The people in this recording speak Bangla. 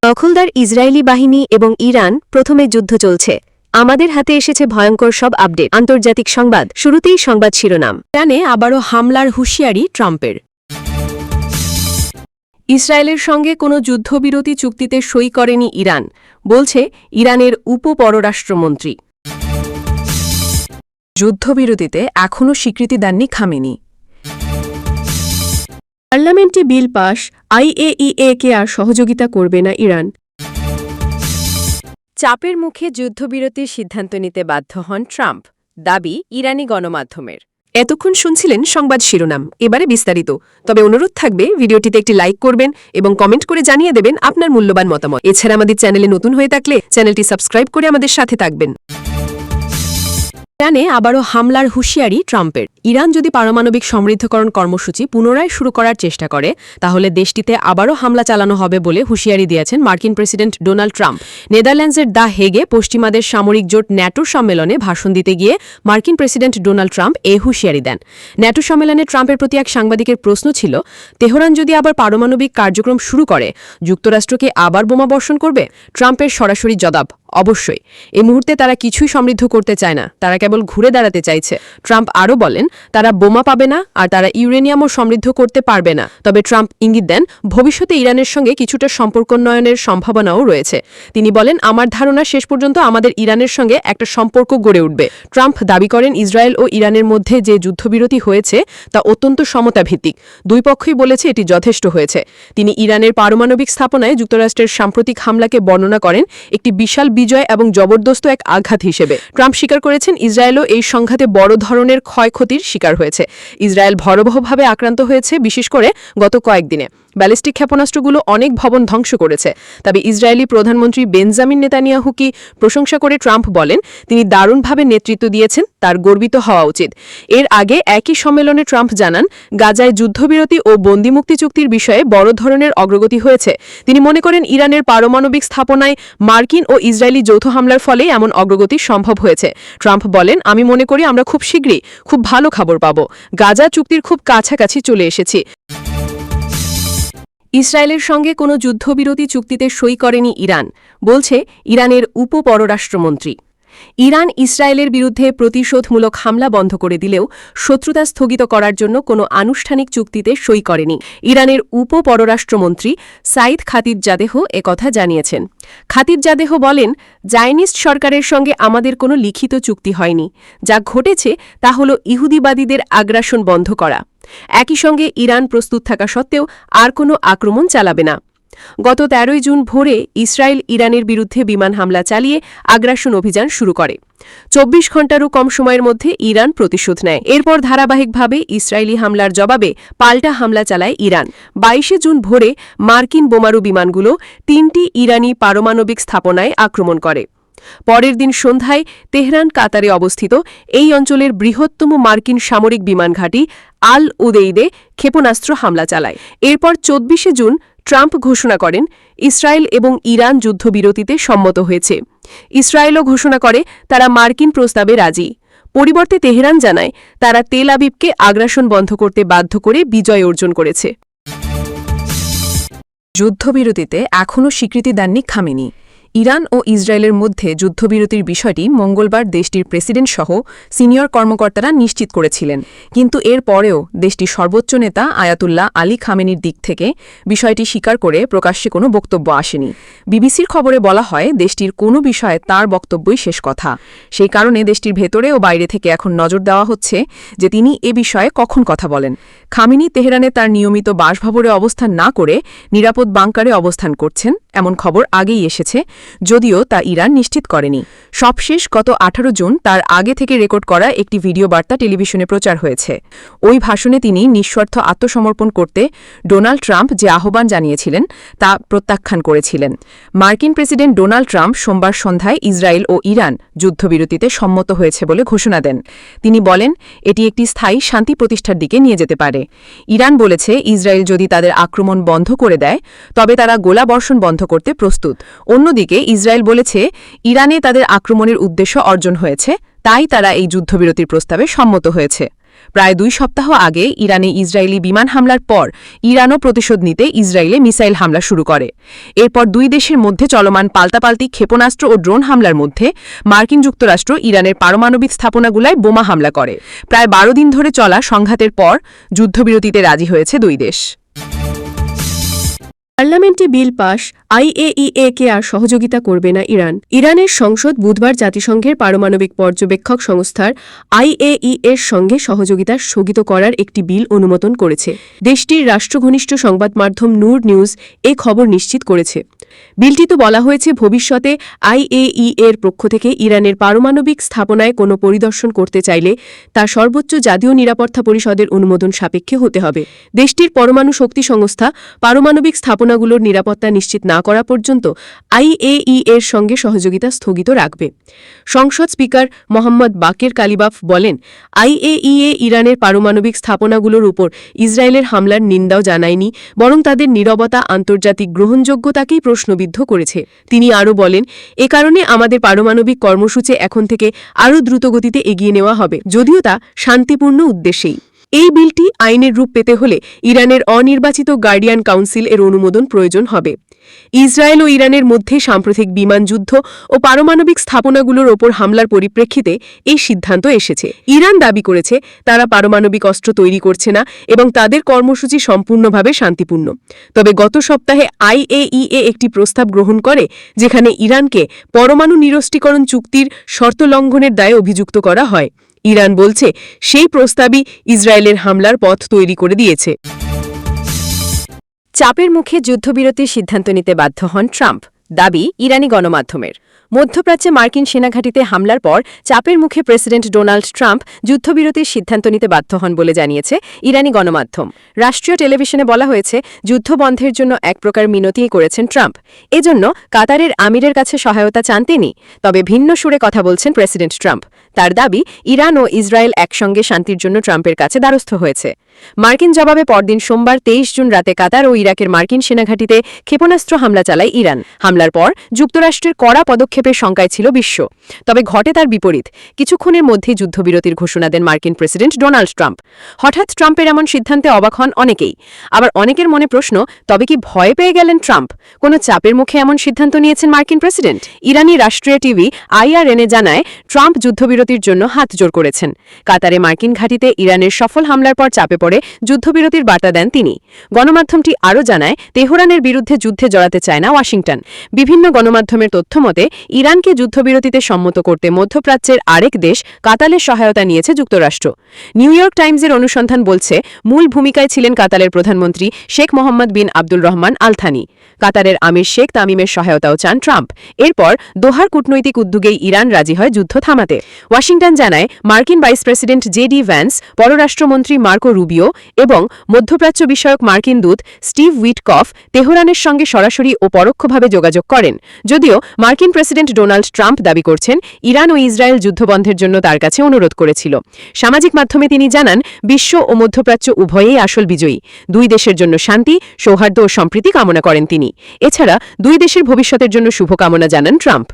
দখলদার ইসরায়েলি বাহিনী এবং ইরান প্রথমে যুদ্ধ চলছে। আমাদের হাতে এসেছে ভয়ঙ্কর সব আপডেট। আন্তর্জাতিক সংবাদ শুরুতেই সংবাদ শিরোনাম। ইরানে আবারও হামলার হুঁশিয়ারি ট্রাম্পের। ইসরায়েলের সঙ্গে কোনো যুদ্ধবিরতি চুক্তিতে সই করেনি ইরান, বলছে ইরানের উপপররাষ্ট্রমন্ত্রী। যুদ্ধবিরতিতে এখনও স্বীকৃতি দেননি খামেনি। পার্লামেন্টে বিল পাশ, আইএইএ-কে আর সহযোগিতা করবে না ইরান। চাপের মুখে যুদ্ধবিরতির সিদ্ধান্ত নিতে বাধ্য হন ট্রাম্প, দাবি ইরানি গণমাধ্যমের। এতক্ষণ শুনছিলেন সংবাদ শিরোনাম, এবারে বিস্তারিত। তবে অনুরোধ থাকবে ভিডিওটিতে একটি লাইক করবেন এবং কমেন্ট করে জানিয়ে দেবেন আপনার মূল্যবান মতামত। এছাড়া আমাদের চ্যানেলে নতুন হয়ে থাকলে চ্যানেলটি সাবস্ক্রাইব করে আমাদের সাথে থাকবেন। ইরানে আবারও হামলার হুঁশিয়ারি ট্রাম্পের। ইরান যদি পারমাণবিক সমৃদ্ধকরণ কর্মসূচি পুনরায় শুরু করার চেষ্টা করে তাহলে দেশটিতে আবারও হামলা চালানো হবে বলে হুঁশিয়ারি দিয়েছেন মার্কিন প্রেসিডেন্ট ডোনাল্ড ট্রাম্প। নেদারল্যান্ডসের দ্য হেগে পশ্চিমাদের সামরিক জোট ন্যাটোর সম্মেলনে ভাষণ দিতে গিয়ে মার্কিন প্রেসিডেন্ট ডোনাল্ড ট্রাম্প এই হুঁশিয়ারি দেন। ন্যাটো সম্মেলনে ট্রাম্পের প্রতি এক সাংবাদিকের প্রশ্ন ছিল, তেহরান যদি আবার পারমাণবিক কার্যক্রম শুরু করে যুক্তরাষ্ট্রকে আবার বোমা বর্ষণ করবে? ট্রাম্পের সরাসরি জবাব, অবশ্যই। এই মুহূর্তে তারা কিছুই সমৃদ্ধ করতে চায় না, তারা কেবল ঘুরে দাঁড়াতে চাইছে। ট্রাম্প আরও বলেন, তারা বোমা পাবে না আর তারা ইউরেনিয়ামও সমৃদ্ধ করতে পারবে না। তবে ট্রাম্প ইঙ্গিত দেন ভবিষ্যতে ইরানের সঙ্গে কিছুটা সম্পর্কোন্নয়নের সম্ভাবনাও রয়েছে। তিনি বলেন, আমার ধারণা শেষ পর্যন্ত আমাদের ইরানের সঙ্গে একটা সম্পর্ক গড়ে উঠবে। ট্রাম্প দাবি করেন, ইসরায়েল ও ইরানের মধ্যে যে যুদ্ধবিরতি হয়েছে তা অত্যন্ত সমতাভিত্তিক। দুই পক্ষই বলেছে এটি যথেষ্ট হয়েছে। তিনি ইরানের পারমাণবিক স্থাপনায় যুক্তরাষ্ট্রের সাম্প্রতিক হামলাকে বর্ণনা করেন একটি বিশাল বিজয় এবং জবরদস্ত এক আঘাত হিসেবে। ট্রাম্প স্বীকার করেছেন ইসরায়েলও এই সংঘাতে বড় ধরনের ক্ষয়ক্ষতির শিকার হয়েছে। ইসরায়েল ভয়াবহভাবে আক্রান্ত হয়েছে, বিশেষ করে গত কয়েকদিনে। ব্যালিস্টিক ক্ষেপণাস্ত্রগুলো অনেক ভবন ধ্বংস করেছে। তবে ইসরায়েলি প্রধানমন্ত্রী বেঞ্জামিন নেতানিয়াহুকে প্রশংসা করে ট্রাম্প বলেন, তিনি দারুণভাবে নেতৃত্ব দিয়েছেন, তার গর্বিত হওয়া উচিত। এর আগে একই সম্মেলনে ট্রাম্প জানান, গাজায় যুদ্ধবিরতি ও বন্দিমুক্তি চুক্তির বিষয়ে বড় ধরনের অগ্রগতি হয়েছে। তিনি মনে করেন ইরানের পারমাণবিক স্থাপনায় মার্কিন ও ইসরায়েলি যৌথ হামলার ফলে এমন অগ্রগতি সম্ভব হয়েছে। ট্রাম্প বলেন, আমি মনে করি আমরা খুব শীঘ্রই খুব ভালো খবর পাব। গাজা চুক্তির খুব কাছাকাছি চলে এসেছি। ইসরায়েলের সঙ্গে কোনো যুদ্ধবিরতি চুক্তিতে সই করেনি ইরান, বলছে ইরানের উপপররাষ্ট্রমন্ত্রী। ইরান ইসরায়েলের বিরুদ্ধে প্রতিশোধমূলক হামলা বন্ধ করে দিলেও শত্রুতা স্থগিত করার জন্য কোনো আনুষ্ঠানিক চুক্তিতে সই করেনি। ইরানের উপপররাষ্ট্রমন্ত্রী সাইদ খাতিবজাদেহ একথা জানিয়েছেন। খাতিবজাদেহ বলেন, জায়নিস্ট সরকারের সঙ্গে আমাদের কোনো লিখিত চুক্তি হয়নি। যা ঘটেছে তা হল ইহুদিবাদীদের আগ্রাসন বন্ধ করা। একই সঙ্গে ইরান প্রস্তুত থাকা সত্ত্বেও আর কোনো আক্রমণ চালাবে না। গত ১৩ জুন ভোরে ইসরায়েল ইরানের বিরুদ্ধে বিমান হামলা চালিয়ে আগ্রাসন অভিযান শুরু করে। ২৪ ঘণ্টারও কম সময়ের মধ্যে ইরান প্রতিশোধ নেয়। এরপর ধারাবাহিকভাবে ইসরায়েলি হামলার জবাবে পাল্টা হামলা চালায় ইরান। ২২ জুন ভোরে মার্কিন বোমারু বিমানগুলো ৩টি ইরানি পারমাণবিক স্থাপনায় আক্রমণ করে। পরের দিন সন্ধ্যায় তেহরান কাতারে অবস্থিত এই অঞ্চলের বৃহত্তম মার্কিন সামরিক বিমান ঘাঁটি আল উদেইদে ক্ষেপণাস্ত্র হামলা চালায়। এরপর ২৪ জুন ট্রাম্প ঘোষণা করেন, ইসরায়েল এবং ইরান যুদ্ধবিরতিতে সম্মত হয়েছে। ইসরায়েলও ঘোষণা করে তারা মার্কিন প্রস্তাবে রাজি। পরিবর্তে তেহরান জানায় তারা তেল আবিবকে আগ্রাসন বন্ধ করতে বাধ্য করে বিজয় অর্জন করেছে। যুদ্ধবিরতিতে এখনও স্বীকৃতি দেননি খামেনি। ইরান ও ইসরায়েলের মধ্যে যুদ্ধবিরতির বিষয়টি মঙ্গলবার দেশটির প্রেসিডেন্ট সহ সিনিয়র কর্মকর্তারা নিশ্চিত করেছিলেন। কিন্তু এর পরেও দেশটির সর্বোচ্চ নেতা আয়াতুল্লাহ আলী খামেনির দিক থেকে বিষয়টি স্বীকার করে প্রকাশ্যে কোনো বক্তব্য আসেনি। বিবিসির খবরে বলা হয়, দেশটির কোনো বিষয়ে তার বক্তব্যই শেষ কথা। সেই কারণে দেশটির ভেতরে ও বাইরে থেকে এখন নজর দেওয়া হচ্ছে যে তিনি এ বিষয়ে কখন কথা বলেন। খামেনি তেহরানে তার নিয়মিত বাসভবনে অবস্থান না করে নিরাপদ বাংকারে অবস্থান করছেন, এমন খবর আগেই এসেছে, যদিও তা ইরান নিশ্চিত করেনি। সবশেষ গত ১৮ জুন তার আগে থেকে রেকর্ড করা একটি ভিডিও বার্তা টেলিভিশনে প্রচার হয়েছে। ওই ভাষণে তিনি নিঃস্বার্থ আত্মসমর্পণ করতে ডোনাল্ড ট্রাম্প যে আহ্বান জানিয়েছিলেন তা প্রত্যাখ্যান করেছিলেন। মার্কিন প্রেসিডেন্ট ডোনাল্ড ট্রাম্প সোমবার সন্ধ্যায় ইসরায়েল ও ইরান যুদ্ধবিরতিতে সম্মত হয়েছে বলে ঘোষণা দেন। তিনি বলেন, এটি একটি স্থায়ী শান্তি প্রতিষ্ঠার দিকে নিয়ে যেতে পারে। ইরান বলেছে, ইসরায়েল যদি তাদের আক্রমণ বন্ধ করে দেয় তবে তারা গোলাবর্ষণ বন্ধ করতে প্রস্তুত। অন্যদিকে ইসরায়েল বলেছে, ইরানে তাদের আক্রমণের উদ্দেশ্য অর্জন হয়েছে, তাই তারা এই যুদ্ধবিরতির প্রস্তাবে সম্মত হয়েছে। প্রায় 2 সপ্তাহ আগে ইরানে ইসরায়েলি বিমান হামলার পর ইরানও প্রতিশোধ নিতে ইসরায়েলে মিসাইল হামলা শুরু করে। এরপর দুই দেশের মধ্যে চলমান পাল্টাপাল্টি ক্ষেপণাস্ত্র ও ড্রোন হামলার মধ্যে মার্কিন যুক্তরাষ্ট্র ইরানের পারমাণবিক স্থাপনাগুলায় বোমা হামলা করে। প্রায় 12 দিন ধরে চলা সংঘাতের পর যুদ্ধবিরতিতে রাজি হয়েছে দুই দেশ। পার্লামেন্টে বিল পাশ, IAEA-কে আর সহযোগিতা করবে না ইরান। ইরানের সংসদ বুধবার জাতিসংঘের পারমাণবিক পর্যবেক্ষক সংস্থার IAEA-এর সঙ্গে সহযোগিতা স্থগিত করার একটি বিল অনুমোদন করেছে। দেশটির রাষ্ট্রঘনিষ্ঠ সংবাদ মাধ্যম নূর নিউজ এ খবর নিশ্চিত করেছে। বিলটিতে বলা হয়েছে, ভবিষ্যতে IAEA-এর পক্ষ থেকে ইরানের পারমাণবিক স্থাপনায় কোনো পরিদর্শন করতে চাইলে তা সর্বোচ্চ জাতীয় নিরাপত্তা পরিষদের অনুমোদন সাপেক্ষে হতে হবে। দেশটির পরমাণু শক্তি সংস্থা পারমাণবিক স্থাপনাগুলোর নিরাপত্তা নিশ্চিত না করা পর্যন্ত IAEA-এর সঙ্গে সহযোগিতা স্থগিত রাখবে। সংসদ স্পিকার মোহাম্মদ বাকের কালিবাফ বলেন, IAEA ইরানের পারমাণবিক স্থাপনাগুলোর উপর ইসরায়েলের হামলার নিন্দাও জানায়নি, বরং তাদের নীরবতা আন্তর্জাতিক গ্রহণযোগ্যতাকেই প্রশ্নবিদ্ধ করেছে। তিনি আরও বলেন, এ কারণে আমাদের পারমাণবিক কর্মসূচি এখন থেকে আরও দ্রুতগতিতে এগিয়ে নেওয়া হবে, যদিও তা শান্তিপূর্ণ উদ্দেশ্যেই। এই বিলটি আইনের রূপ পেতে হলে ইরানের অনির্বাচিত গার্ডিয়ান কাউন্সিল এর অনুমোদন প্রয়োজন হবে। ইসরায়েল ও ইরানের মধ্যে সাম্প্রতিক বিমান যুদ্ধ ও পারমাণবিক স্থাপনাগুলোর ওপর হামলার পরিপ্রেক্ষিতে এই সিদ্ধান্ত এসেছে। ইরান দাবি করেছে তারা পারমাণবিক অস্ত্র তৈরি করছে না এবং তাদের কর্মসূচি সম্পূর্ণভাবে শান্তিপূর্ণ। তবে গত সপ্তাহে IAEA একটি প্রস্তাব গ্রহণ করে, যেখানে ইরানকে পরমাণু নিরস্ত্রীকরণ চুক্তির শর্ত লঙ্ঘনের দায়ে অভিযুক্ত করা হয়। ইরান বলছে, সেই প্রস্তাবই ইসরায়েলের হামলার পথ তৈরি করে দিয়েছে। চাপের মুখে যুদ্ধবিরতির সিদ্ধান্ত নিতে বাধ্য হন ট্রাম্প, দাবি ইরানি গণমাধ্যমের। মধ্যপ্রাচ্যে মার্কিন সেনাঘাঁটিতে হামলার পর চাপের মুখে প্রেসিডেন্ট ডোনাল্ড ট্রাম্প যুদ্ধবিরতির সিদ্ধান্ত নিতে বাধ্য হন বলে জানিয়েছে ইরানি গণমাধ্যম। রাষ্ট্রীয় টেলিভিশনে বলা হয়েছে, যুদ্ধবন্ধের জন্য এক প্রকার মিনতিই করেছেন ট্রাম্প। এজন্য কাতারের আমিরের কাছে সহায়তা চান তিনি। তবে ভিন্ন সুরে কথা বলছেন প্রেসিডেন্ট ট্রাম্প। তার দাবি, ইরান ও ইসরায়েল একসঙ্গে শান্তির জন্য ট্রাম্পের কাছে দ্বারস্থ হয়েছে। মার্কিন জবাবে পরদিন সোমবার 23 জুন রাতে কাতার ও ইরাকের মার্কিন সেনাঘাঁটিতে ক্ষেপণাস্ত্র হামলা চালায় ইরান। হামলার পর যুক্তরাষ্ট্রের কড়া পদক্ষেপের শঙ্কায় ছিল বিশ্ব। তবে ঘটে তার বিপরীত। কিছুক্ষণের মধ্যেই যুদ্ধবিরতির ঘোষণা দেন মার্কিন প্রেসিডেন্ট ডোনাল্ড ট্রাম্প। হঠাৎ ট্রাম্পের এমন সিদ্ধান্তে অবাক হন অনেকেই। আবার অনেকের মনে প্রশ্ন, তবে কি ভয় পেয়ে গেলেন ট্রাম্প? কোনো চাপের মুখে এমন সিদ্ধান্ত নিয়েছেন মার্কিন প্রেসিডেন্ট? ইরানি রাষ্ট্রীয় টিভি IRN জানায়, ট্রাম্প যুদ্ধবিরতির জন্য হাত জোড় করেছেন। কাতারে মার্কিন ঘাঁটিতে ইরানের সফল হামলার পর চাপে পড়ে যুদ্ধবিরতির বার্তা দেন তিনি। গণমাধ্যমটি আরও জানায়, তেহরানের বিরুদ্ধে যুদ্ধে জড়াতে চায় না ওয়াশিংটন। বিভিন্ন গণমাধ্যমের তথ্যমতে ইরানকে যুদ্ধবিরতিতে সম্মত করতে মধ্যপ্রাচ্যের আরেক দেশ কাতারের সহায়তা নিয়েছে যুক্তরাষ্ট্র। নিউ ইয়র্ক টাইমসের অনুসন্ধান বলছে, মূল ভূমিকায় ছিলেন কাতারের প্রধানমন্ত্রী শেখ মোহাম্মদ বিন আব্দুল রহমান আল থানি। কাতারের আমির শেখ তামিমের সহায়তাও চান ট্রাম্প। এরপর দোহার কূটনৈতিক উদ্যোগেই ইরান রাজি হয় যুদ্ধ থামাতে। ওয়াশিংটন জানায়, মার্কিন ভাইস প্রেসিডেন্ট JD ভ্যান্স, পররাষ্ট্রমন্ত্রী মার্কো রুবিও এবং মধ্যপ্রাচ্য বিষয়ক মার্কিন দূত স্টিভ উইটকফ তেহরানের সঙ্গে সরাসরি ও পরোক্ষভাবে যোগাযোগ করেন। যদিও মার্কিন প্রেসিডেন্ট ডোনাল্ড ট্রাম্প দাবি করছেন, ইরান ও ইসরায়েল যুদ্ধবন্ধের জন্য তার কাছে অনুরোধ করেছিল। সামাজিক মাধ্যমে তিনি জানান, বিশ্ব ও মধ্যপ্রাচ্য উভয়েই আসল বিজয়ী। দুই দেশের জন্য শান্তি, সৌহার্দ্য ও সম্প্রীতি কামনা করেন তিনি। এছাড়া দুই দেশের ভবিষ্যতের জন্য শুভকামনা জানান ট্রাম্প।